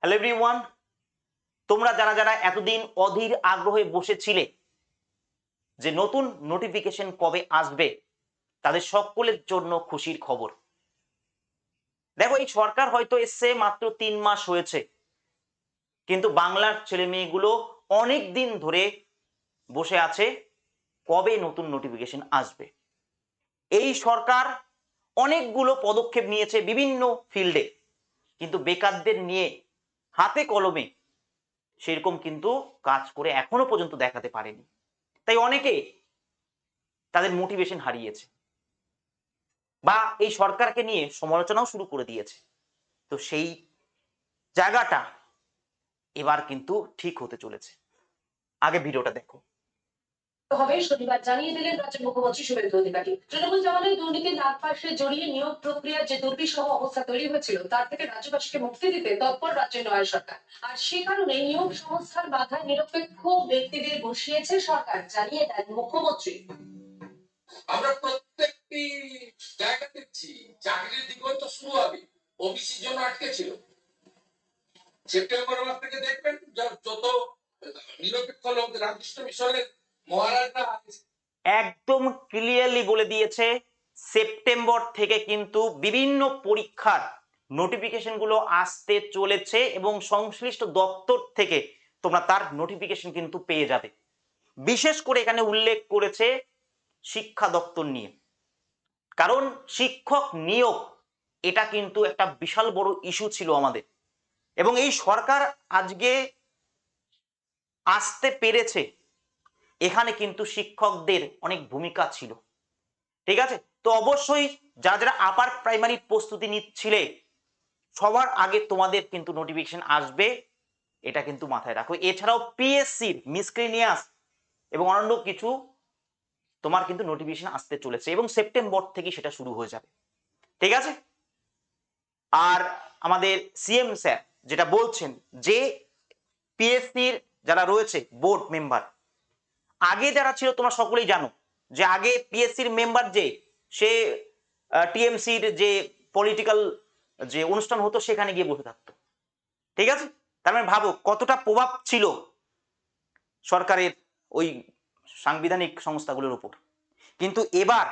Hello everyone, তোমরা যারা যারা এতদিন অধীর আগ্রহে বসেছিলে যে নতুন নোটিফিকেশন কবে আসবে, তাদের সকলের জন্য খুশির খবর। দেখো, এই সরকার হয়তো এসছে মাত্র 3 মাস হয়েছে, কিন্তু বাংলার ছেলে মেয়েগুলো অনেক দিন ধরে বসে আছে কবে নতুন নোটিফিকেশন আসবে। এই সরকার অনেকগুলো পদক্ষেপ নিয়েছে বিভিন্ন ফিল্ডে, কিন্তু বেকারদের নিয়ে হাতে কলমে সেরকম কিন্তু কাজ করে এখনো পর্যন্ত দেখাতে পারেনি। তাই অনেকে তাদের মোটিভেশন হারিয়েছে বা এই সরকারকে নিয়ে সমালোচনাও শুরু করে দিয়েছে। তো সেই জায়গাটা এবার কিন্তু ঠিক হতে চলেছে। আগে ভিডিওটা দেখো। হবে শনিবার জানিয়ে দিলেন রাজ্যের মুখ্যমন্ত্রী শুভেন্দু অধিকারী। তৃণমূল জামানায় দুর্নীতির নাগপাশে জড়িয়ে নিয়োগ প্রক্রিয়ার যে দুর্বিষহ অবস্থা তৈরি হয়েছিল, তার থেকে রাজ্যবাসীকে মুক্তি দিতে তৎপর রাজ্যের নয়া সরকার। আর সে কারণে নিয়োগ সংস্থার মাথায় নিরপেক্ষ ব্যক্তিদের বসিয়েছে সরকার, জানিয়ে দেন মুখ্যমন্ত্রী। আমরা প্রত্যেকটি জায়গা দেখছি চাকরির দিগন্ত শুরু হবে, ওবিসির জন্য আটকে ছিল। সেপ্টেম্বর মাস থেকে দেখবেন যত নিরপেক্ষ লোক রামকৃষ্ণ মিশনের মহারাজরা একদম ক্লিয়ারলি বলে দিয়েছে, সেপ্টেম্বর থেকে কিন্তু বিভিন্ন পরীক্ষার নোটিফিকেশন গুলো আসতে চলেছে এবং সংশ্লিষ্ট দপ্তর থেকে তোমরা তার নোটিফিকেশন কিন্তু পেয়ে যাবে। বিশেষ করে এখানে উল্লেখ করেছে শিক্ষা দপ্তর নিয়ে, কারণ শিক্ষক নিয়োগ এটা কিন্তু একটা বিশাল বড় ইস্যু ছিল আমাদের, এবং এই সরকার আজকে আসতে পেরেছে। এখানে কিন্তু শিক্ষকদের অনেক ভূমিকা ছিল, ঠিক আছে? তো অবশ্যই যারা যারা আপার প্রাইমারি প্রস্তুতি নিচ্ছিলে, সবার আগে তোমাদের কিন্তু নোটিফিকেশন আসবে, এটা কিন্তু মাথায় রাখো। এছাড়াও পিএসসির মিসক্রিনিয়াস এবং অন্যান্য কিছু তোমার কিন্তু নোটিফিকেশন আসতে চলেছে এবং সেপ্টেম্বর থেকে সেটা শুরু হয়ে যাবে, ঠিক আছে? আর আমাদের সিএম স্যার যেটা বলছেন যে পিএসসির যারা রয়েছে বোর্ড মেম্বার, আগে যারা ছিল তোমরা সকলেই জানো যে আগে পিএসসির মেম্বার যে সে টিএমসির যে পলিটিক্যাল যে অনুষ্ঠান হতো সেখানে গিয়ে বসে থাকতো, ঠিক আছে? তার মানে ভাবো কতটা প্রভাব ছিল সরকারের ওই সাংবিধানিক সংস্থাগুলোর উপর। কিন্তু এবার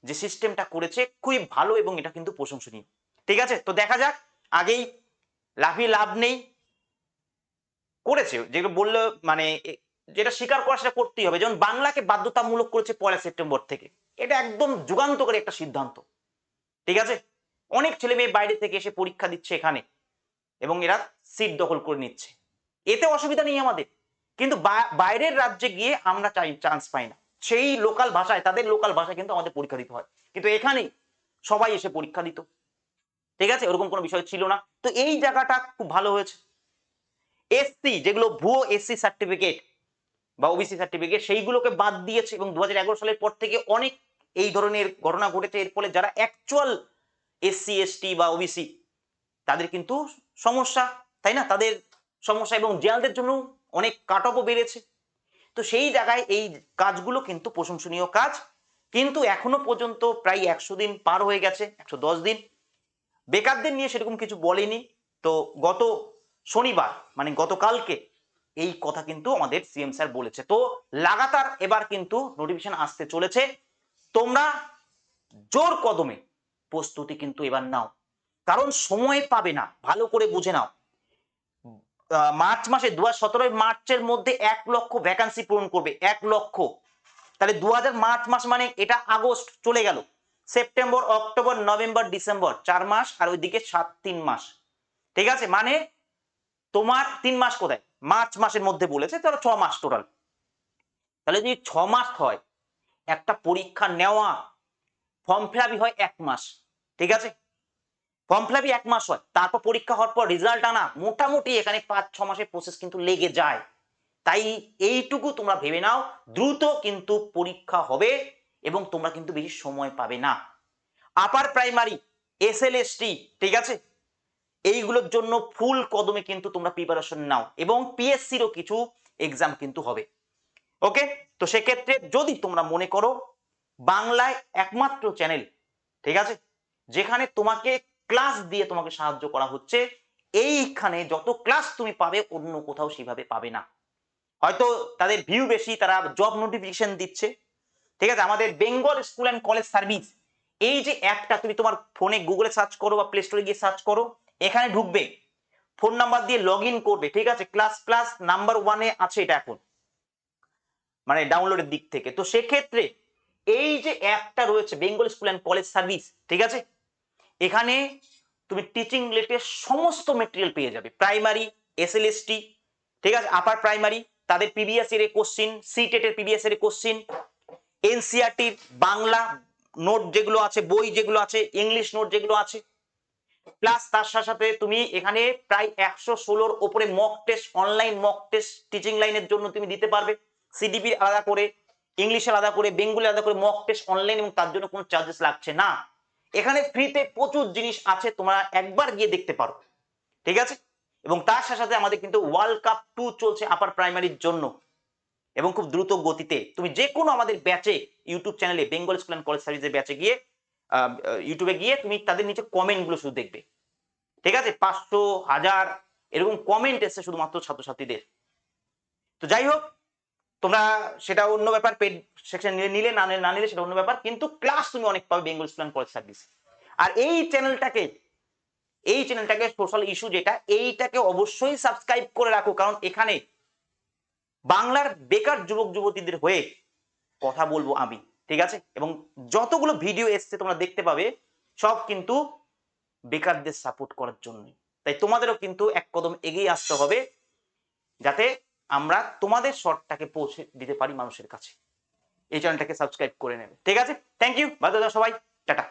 যে সিস্টেমটা করেছে খুবই ভালো এবং এটা কিন্তু প্রশংসনীয়, ঠিক আছে? তো দেখা যাক, আগেই লাফিয়ে লাভ নেই, করেছে যেগুলো বললে মানে যেটা স্বীকার করা সেটা করতেই হবে। যেমন বাংলাকে বাধ্যতামূলক করেছে 1 সেপ্টেম্বর থেকে, এটা একদম যুগান্তকারী একটা সিদ্ধান্ত, ঠিক আছে? অনেক ছেলে মেয়ে বাইরে থেকে এসে পরীক্ষা দিচ্ছে এখানে এবং এরা সিট দখল করে নিচ্ছে, এতে অসুবিধা নেই আমাদের, কিন্তু বাইরের রাজ্যে গিয়ে আমরা চান্স পাই না, সেই লোকাল ভাষায় তাদের লোকাল ভাষায় কিন্তু আমাদের পরীক্ষা দিতে হয়, কিন্তু এখানে সবাই এসে পরীক্ষা দিত, ঠিক আছে? ওরকম কোনো বিষয় ছিল না। তো এই জায়গাটা খুব ভালো হয়েছে। এসসি যেগুলো ভুয়ো এসসি সার্টিফিকেট বা ওবিসি সার্টিফিকেট সেইগুলোকে বাদ দিয়েছে এবং 2011 সালের পর থেকে অনেক এই ধরনের ঘটনা ঘটেছে। এর ফলে যারা অ্যাকচুয়াল এসসি এসটি বা ওবিসি তাদের কিন্তু সমস্যা, তাই না? তাদের সমস্যা এবং জেনারেলদের জন্য অনেক কাট অফও বেড়েছে। তো সেই জায়গায় এই কাজগুলো কিন্তু প্রশংসনীয় কাজ, কিন্তু এখনো পর্যন্ত প্রায় 100 দিন পার হয়ে গেছে, 110 দিন, বেকারদের নিয়ে সেরকম কিছু বলেনি। তো গত শনিবার মানে গতকালকে এই কথা কিন্তু আমাদের সিএম স্যার বলেছে। তো লাগাতার এবার কিন্তু নোটিফিকেশন আসতে চলেছে, তোমরা জোর কদমে প্রস্তুতি কিন্তু এবার নাও, কারণ সময় পাবে না, ভালো করে বুঝে নাও। মার্চ মাসে 2017 মার্চের মধ্যে 1 লক্ষ ভ্যাকান্সি পূরণ করবে, 1 লক্ষ। তাহলে মার্চ মাস মানে এটা আগস্ট চলে গেল, সেপ্টেম্বর অক্টোবর নভেম্বর ডিসেম্বর 4 মাস, আর ওইদিকে 3 মাস, ঠিক আছে? মানে তোমার 3 মাস কোথায়, মার্চ মাসের মধ্যে বলেছে, তাহলে 6 মাস টোটাল। তাহলে যদি 6 মাস হয়, একটা পরীক্ষা নেওয়া, ফর্ম ফিল হয় 1 মাস, ঠিক আছে? ফর্ম ফিল 1 মাস হয়, তারপর পরীক্ষা হওয়ার পর রেজাল্ট আনা, মোটামুটি এখানে 5-6 মাসের প্রসেস কিন্তু লেগে যায়। তাই এইটুকু তোমরা ভেবে নাও, দ্রুত কিন্তু পরীক্ষা হবে এবং তোমরা কিন্তু বেশি সময় পাবে না। আপার প্রাইমারি, এসএলএসটি, ঠিক আছে, এইগুলোর জন্য ফুল কদমে কিন্তু তোমরা প্রিপারেশন নাও এবং পিএসসিরও কিছু এক্সাম কিন্তু হবে, ওকে? তো সেক্ষেত্রে যদি তোমরা মনে করো বাংলায় একমাত্র চ্যানেল, ঠিক আছে, যেখানে তোমাকে ক্লাস দিয়ে তোমাকে সাহায্য করা হচ্ছে, এইখানে যত ক্লাস তুমি পাবে অন্য কোথাও সেভাবে পাবে না। হয়তো তাদের ভিউ বেশি, তারা জব নোটিফিকেশন দিচ্ছে, ঠিক আছে। আমাদের Bengal school and college service, এই যে অ্যাপটা তুমি তোমার ফোনে গুগলে সার্চ করো বা প্লে স্টোরে গিয়ে সার্চ করো, এখানে ঢুকবে, ফোন নাম্বার দিয়ে লগ ইন করবে, ঠিক আছে। ক্লাস প্লাস নাম্বার 1-এ আছে এটা এখন, মানে ডাউনলোডের দিক থেকে। তো সেক্ষেত্রে এই যে অ্যাপটা রয়েছে Bengal school and college service, ঠিক আছে, এখানে তুমি টিচিং রিলেটেড সমস্ত মেটেরিয়াল পেয়ে যাবে। প্রাইমারি, এসএলএসটি, ঠিক আছে, আপার প্রাইমারি, তাদের প্রিভিয়াস এর কোশ্চিন, সিটেট এর প্রিভিয়াস এর কোশ্চিন, এনসিইআরটির বাংলা নোট যেগুলো আছে, বই যেগুলো আছে, ইংলিশ নোট যেগুলো আছে, প্লাস তার সাথে সাথে তুমি এখানে প্রায় 116-র উপরে mock test, online mock test teaching লাইনের জন্য তুমি দিতে পারবে। সিডিপি আলাদা করে, ইংলিশ আলাদা করে, বেঙ্গলি আলাদা করে মক টেস্ট অনলাইন, এবং তার জন্য কোনো চার্জেস লাগছে না। এখানে ফ্রিতে প্রচুর জিনিস আছে, তোমরা একবার গিয়ে দেখতে পারো, ঠিক আছে। এবং তার সাথে সাথে আমাদের কিন্তু ওয়ার্ল্ড কাপ 2 চলছে আপার প্রাইমারির জন্য, এবং খুব দ্রুত গতিতে। তুমি যে কোনো আমাদের ব্যাচে, ইউটিউব চ্যানেলে বেঙ্গল স্কুল অ্যান্ড কলেজ সার্ভিসের ব্যাচে গিয়ে, ইউটিউবে গিয়ে তুমি তাদের নিচে কমেন্ট গুলো শুধু দেখবে, ঠিক আছে। 500, 1000 এরকম কমেন্ট এসছে শুধুমাত্র ছাত্রছাত্রীদের। তো যাই হোক, তোমরা সেটা অন্য ব্যাপার, পেড সেকশন নিলে না নিলে সেটা অন্য ব্যাপার, কিন্তু ক্লাস তুমি অনেক পাবে Bengal school and college service. আর এই চ্যানেলটাকে সোশ্যাল ইস্যু যেটা, এইটাকে অবশ্যই সাবস্ক্রাইব করে রাখো, কারণ এখানে বাংলার বেকার যুবক যুবতীদের হয়ে কথা বলবো আমি, ঠিক আছে। এবং যতগুলো ভিডিও এসছে তোমরা দেখতে পাবে, সব কিন্তু বেকারদের সাপোর্ট করার জন্য। তাই তোমাদেরও কিন্তু এক কদম এগিয়ে আসতে হবে, যাতে আমরা তোমাদের শর্টটাকে পৌঁছে দিতে পারি মানুষের কাছে। এই চ্যানেলটাকে সাবস্ক্রাইব করে নেবে, ঠিক আছে। থ্যাংক ইউ, ভালো থাকো সবাই, টাটা।